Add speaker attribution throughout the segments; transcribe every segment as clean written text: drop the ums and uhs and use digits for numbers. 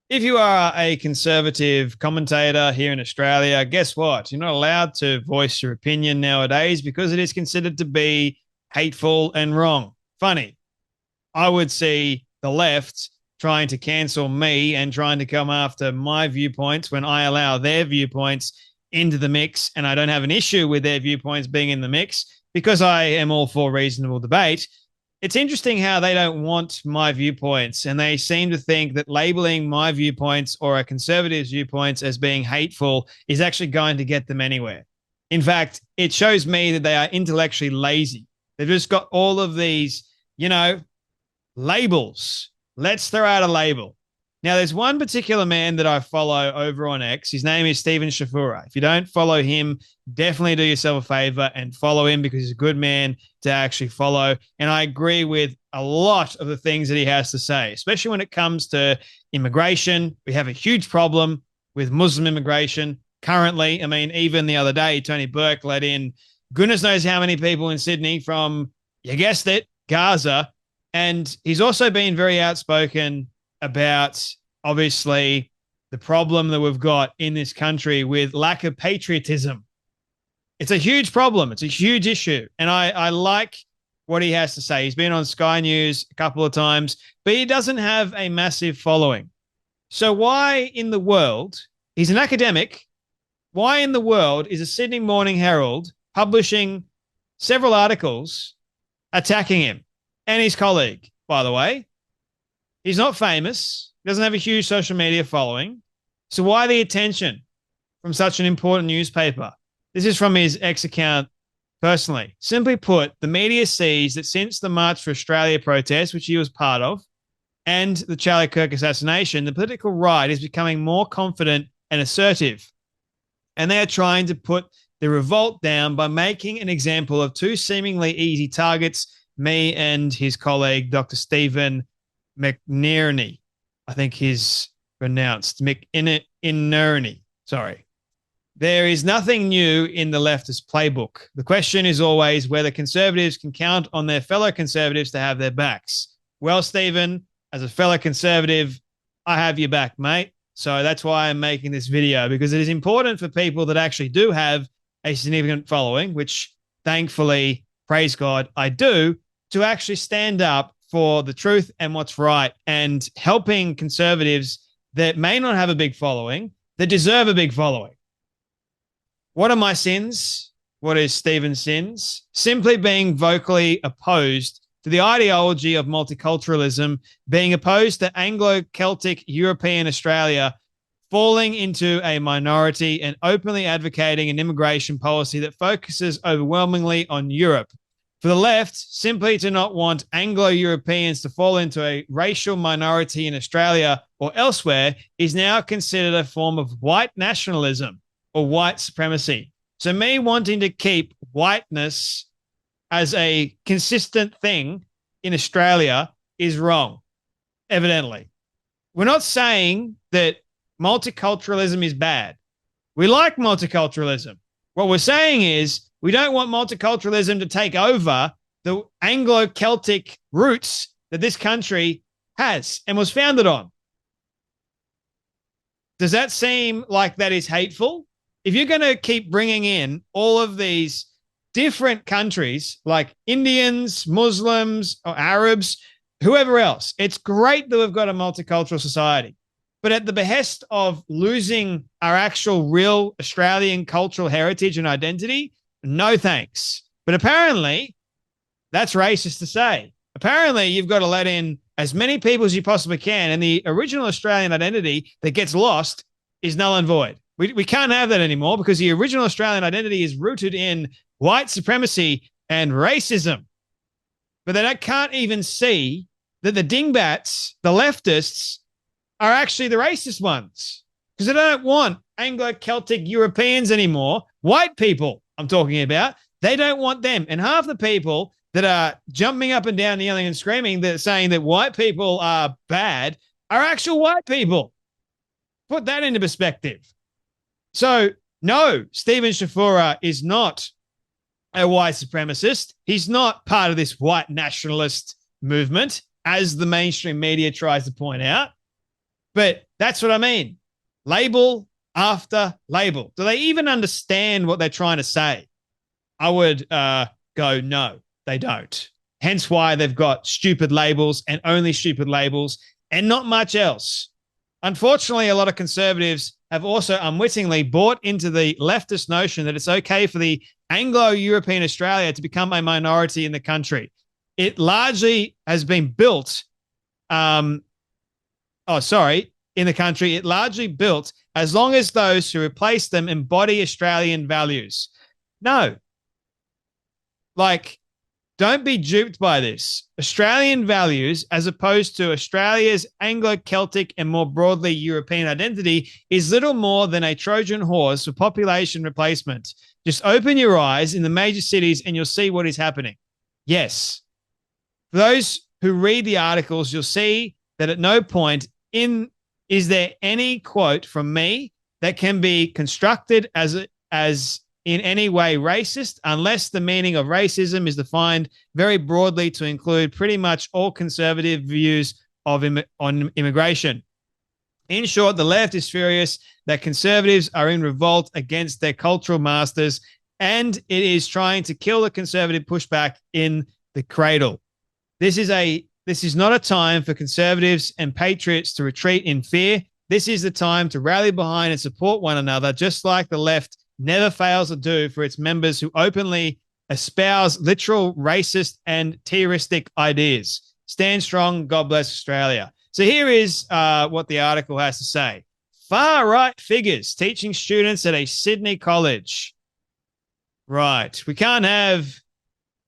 Speaker 1: If you are a conservative commentator here in Australia, guess what? You're not allowed to voice your opinion nowadays because it is considered to be hateful and wrong. Funny. I would see the left trying to cancel me and trying to come after my viewpoints when I allow their viewpoints into the mix, and I don't have an issue with their viewpoints being in the mix because I am all for reasonable debate. It's interesting how they don't want my viewpoints, and they seem to think that labeling my viewpoints or a conservative's viewpoints as being hateful is actually going to get them anywhere. In fact, it shows me that they are intellectually lazy. They've just got all of these, you know, labels. Let's throw out a label. Now, there's one particular man that I follow over on X. His name is Stephen Shafura. If you don't follow him, definitely do yourself a favor and follow him because he's a good man to actually follow. And I agree with a lot of the things that he has to say, especially when it comes to immigration. We have a huge problem with Muslim immigration currently. I mean, even the other day, Tony Burke let in goodness knows how many people in Sydney from, you guessed it, Gaza. And he's also been very outspoken about, obviously, the problem that we've got in this country with lack of patriotism. It's a huge problem. It's a huge issue. And I like what he has to say. He's been on Sky News a couple of times, but he doesn't have a massive following. So why in the world, he's an academic, why in the world is a Sydney Morning Herald publishing several articles attacking him and his colleague, by the way? He's not famous. He doesn't have a huge social media following. So why the attention from such an important newspaper? This is from his X account personally. Simply put, the media sees that since the March for Australia protest, which he was part of, and the Charlie Kirk assassination, the political right is becoming more confident and assertive. And they are trying to put the revolt down by making an example of two seemingly easy targets, me and his colleague, Dr. Stephen McNerney. I think he's pronounced McInerney. Sorry. There is nothing new in the leftist playbook. The question is always whether conservatives can count on their fellow conservatives to have their backs. Well, Stephen, as a fellow conservative, I have your back, mate. So that's why I'm making this video, because it is important for people that actually do have a significant following, which thankfully, praise God, I do, to actually stand up for the truth and what's right and helping conservatives that may not have a big following, that deserve a big following. What are my sins? What is Stephen's sins? Simply being vocally opposed to the ideology of multiculturalism, being opposed to Anglo-Celtic European Australia falling into a minority, and openly advocating an immigration policy that focuses overwhelmingly on Europe. For the left, simply to not want Anglo-Europeans to fall into a racial minority in Australia or elsewhere is now considered a form of white nationalism or white supremacy. So me wanting to keep whiteness as a consistent thing in Australia is wrong, evidently. We're not saying that multiculturalism is bad. We like multiculturalism. What we're saying is we don't want multiculturalism to take over the Anglo-Celtic roots that this country has and was founded on. Does that seem like that is hateful? If you're going to keep bringing in all of these different countries like Indians, Muslims, or Arabs, whoever else, it's great that we've got a multicultural society. But at the behest of losing our actual real Australian cultural heritage and identity, no thanks. But apparently, that's racist to say. Apparently, you've got to let in as many people as you possibly can, and the original Australian identity that gets lost is null and void. We can't have that anymore because the original Australian identity is rooted in white supremacy and racism. But they can't even see that the dingbats, the leftists, are actually the racist ones because they don't want Anglo-Celtic Europeans anymore. White people, I'm talking about, they don't want them. And half the people that are jumping up and down, yelling and screaming, that saying that white people are bad, are actual white people. Put that into perspective. So, no, Stephen Shafura is not a white supremacist. He's not part of this white nationalist movement, as the mainstream media tries to point out. But That's what I mean. Label after label. Do they even understand what they're trying to say? I would go, no, they don't. Hence why they've got stupid labels and only stupid labels and not much else. Unfortunately, a lot of conservatives have also unwittingly bought into the leftist notion that it's okay for the Anglo-European Australia to become a minority in the country. It largely has been built, in the country, it largely built as long as those who replace them embody Australian values. No, like, don't be duped by this. Australian values, as opposed to Australia's Anglo-Celtic and more broadly European identity, is little more than a Trojan horse for population replacement. Just open your eyes in the major cities and you'll see what is happening. Yes. For those who read the articles, you'll see that at no point is there any quote from me that can be constructed as in any way racist, unless the meaning of racism is defined very broadly to include pretty much all conservative views on immigration. In short, the left is furious that conservatives are in revolt against their cultural masters, and it is trying to kill the conservative pushback in the cradle. This is not a time for conservatives and patriots to retreat in fear. This is the time to rally behind and support one another, just like the left never fails to do for its members who openly espouse literal racist and terroristic ideas. Stand strong. God bless Australia. So here is what the article has to say. Far-right figures teaching students at a Sydney college. Right. We can't have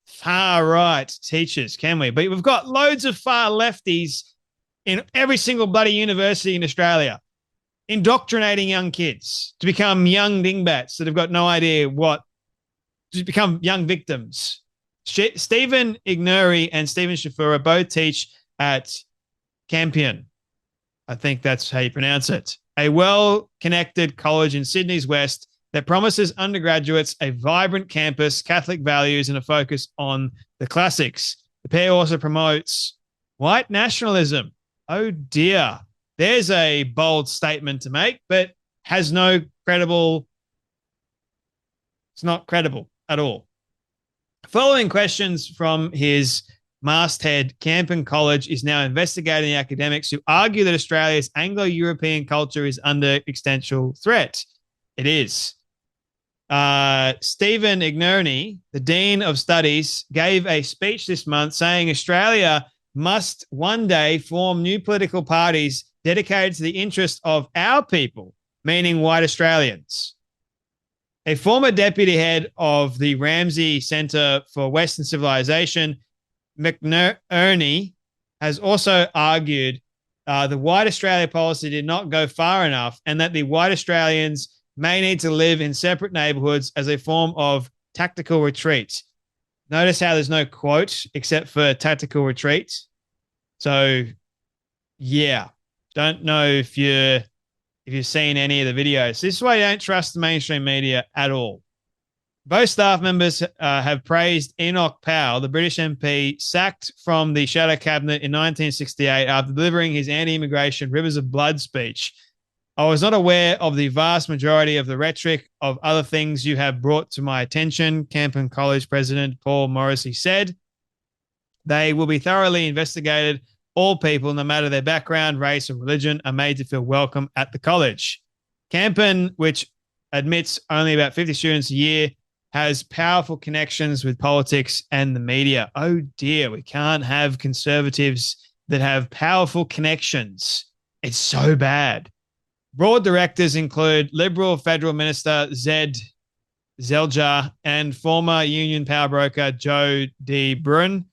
Speaker 1: far-right teachers, can we? But we've got loads of far lefties in every single bloody university in Australia, indoctrinating young kids to become young dingbats that have got no idea to become young victims. Stephen Ignuri and Stephen Shafura both teach at Campion. I think that's how you pronounce it. A well-connected college in Sydney's West that promises undergraduates a vibrant campus, Catholic values, and a focus on the classics. The pair also promotes white nationalism. Oh, dear. There's a bold statement to make, but has no credible. It's not credible at all. Following questions from his masthead, Campion College is now investigating academics who argue that Australia's Anglo-European culture is under existential threat. It is. Stephen Ignuri, the Dean of Studies, gave a speech this month saying Australia must one day form new political parties dedicated to the interests of our people, meaning white Australians. A former deputy head of the Ramsay Centre for Western Civilization, McNerney, has also argued the white Australia policy did not go far enough and that the white Australians may need to live in separate neighbourhoods as a form of tactical retreat. Notice how there's no quote except for tactical retreat. So, yeah. Don't know if you've seen any of the videos. This is why you don't trust the mainstream media at all. Both staff members have praised Enoch Powell, the British MP sacked from the Shadow Cabinet in 1968 after delivering his anti-immigration Rivers of Blood speech. I was not aware of the vast majority of the rhetoric of other things you have brought to my attention, Campion College President Paul Morrissey said. They will be thoroughly investigated. All people, no matter their background, race, or religion, are made to feel welcome at the college. Campion, which admits only about 50 students a year, has powerful connections with politics and the media. Oh, dear, we can't have conservatives that have powerful connections. It's so bad. Broad directors include Liberal Federal Minister Zed Zelja and former union power broker Joe D. Brun.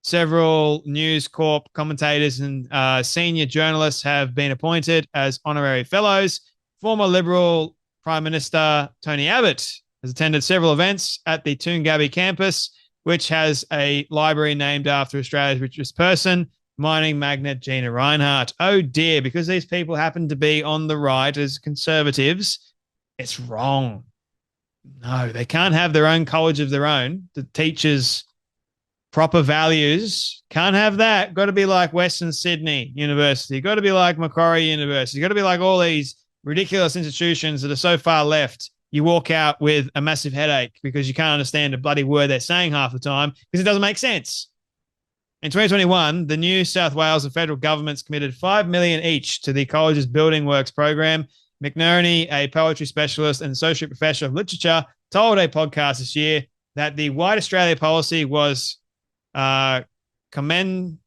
Speaker 1: Several News Corp commentators and senior journalists have been appointed as honorary fellows. Former Liberal Prime Minister Tony Abbott has attended several events at the Toongabbie campus, which has a library named after Australia's richest person, mining magnate Gina Rinehart. Oh dear, because these people happen to be on the right as conservatives, it's wrong. No, they can't have their own college of their own that teaches proper values. Can't have that. Got to be like Western Sydney University. Got to be like Macquarie University. Got to be like all these ridiculous institutions that are so far left. You walk out with a massive headache because you can't understand a bloody word they're saying half the time because it doesn't make sense. In 2021, the New South Wales and federal governments committed $5 million each to the college's Building Works program. McNerney, a poetry specialist and associate professor of literature, told a podcast this year that the White Australia policy was commensal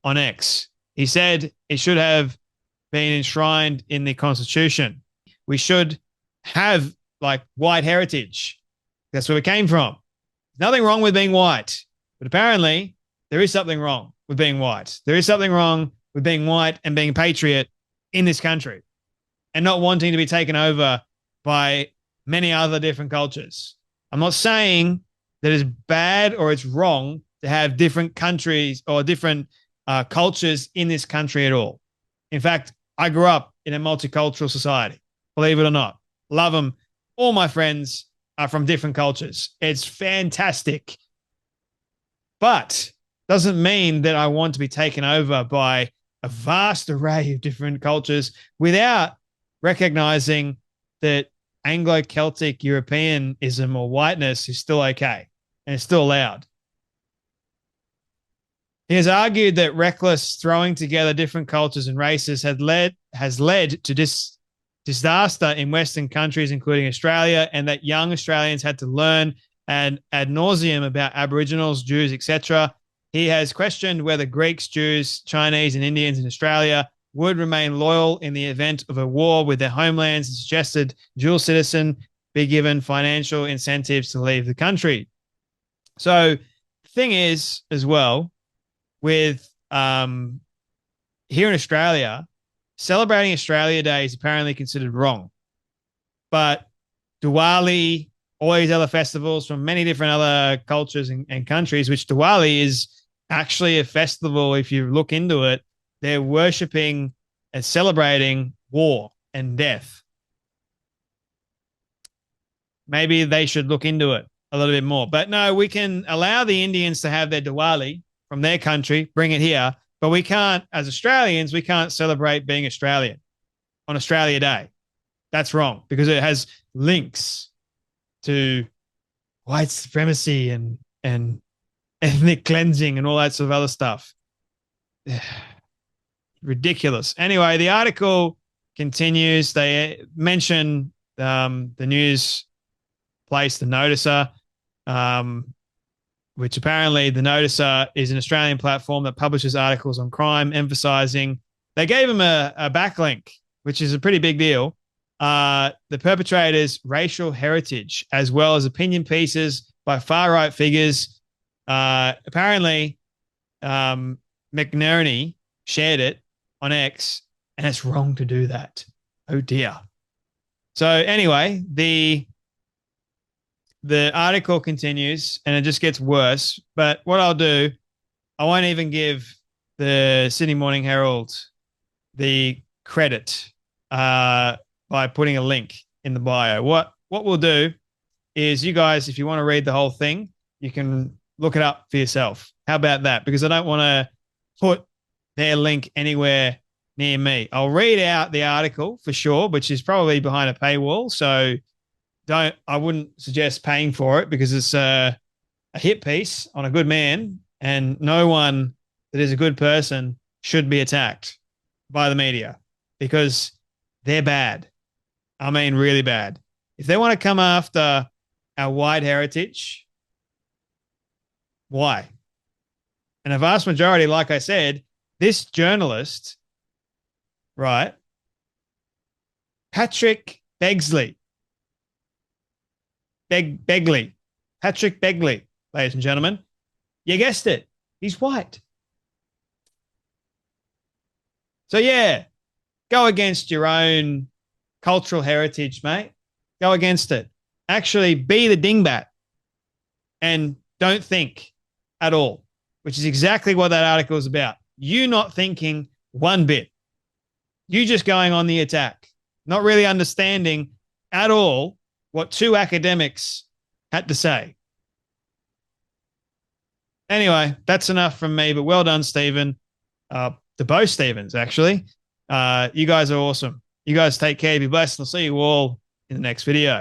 Speaker 1: on X. He said it should have been enshrined in the Constitution. We should have like white heritage. That's where we came from. Nothing wrong with being white, but apparently there is something wrong with being white. There is something wrong with being white and being a patriot in this country and not wanting to be taken over by many other different cultures. I'm not saying that it's bad or it's wrong to have different countries or different cultures in this country at all. In fact, I grew up in a multicultural society, believe it or not. Love them. All my friends are from different cultures. It's fantastic. But doesn't mean that I want to be taken over by a vast array of different cultures without recognizing that Anglo-Celtic Europeanism or whiteness is still okay and it's still allowed. He has argued that reckless throwing together different cultures and races has led to disaster in Western countries, including Australia, and that young Australians had to learn ad nauseum about Aboriginals, Jews, etc. He has questioned whether Greeks, Jews, Chinese, and Indians in Australia would remain loyal in the event of a war with their homelands and suggested dual citizen be given financial incentives to leave the country. So the thing is, as well, with here in Australia, celebrating Australia Day is apparently considered wrong. But Diwali, all these other festivals from many different other cultures and countries, which Diwali is actually a festival, if you look into it, they're worshipping and celebrating war and death. Maybe they should look into it a little bit more. But no, we can allow the Indians to have their Diwali from their country, bring it here, but we can't, as Australians, we can't celebrate being Australian on Australia Day. That's wrong because it has links to white supremacy and ethnic cleansing and all that sort of other stuff. Ridiculous. Anyway, the article continues. They mention the news place, The Noticer, which apparently The Noticer is an Australian platform that publishes articles on crime, emphasizing they gave him a backlink, which is a pretty big deal. The perpetrator's racial heritage, as well as opinion pieces by far-right figures. Apparently, McNerney shared it on X, and it's wrong to do that. Oh, dear. So anyway, the article continues, and it just gets worse. But what I'll do, I won't even give the Sydney Morning Herald the credit by putting a link in the bio. What we'll do is you guys, if you want to read the whole thing, you can look it up for yourself. How about that? Because I don't want to put their link anywhere near me. I'll read out the article for sure, which is probably behind a paywall. So I wouldn't suggest paying for it because it's a hit piece on a good man, and no one that is a good person should be attacked by the media because they're bad. I mean, really bad. If they want to come after our white heritage, why? And a vast majority, like I said, this journalist, right, Patrick Begley, Patrick Begley, ladies and gentlemen, you guessed it, he's white. So yeah, go against your own cultural heritage, mate. Go against it. Actually be the dingbat and don't think at all, which is exactly what that article is about. You not thinking one bit. You just going on the attack, not really understanding at all what two academics had to say. Anyway, that's enough from me, but well done, Stephen. To both Stevens, actually. You guys are awesome. You guys take care. Be blessed. I'll see you all in the next video.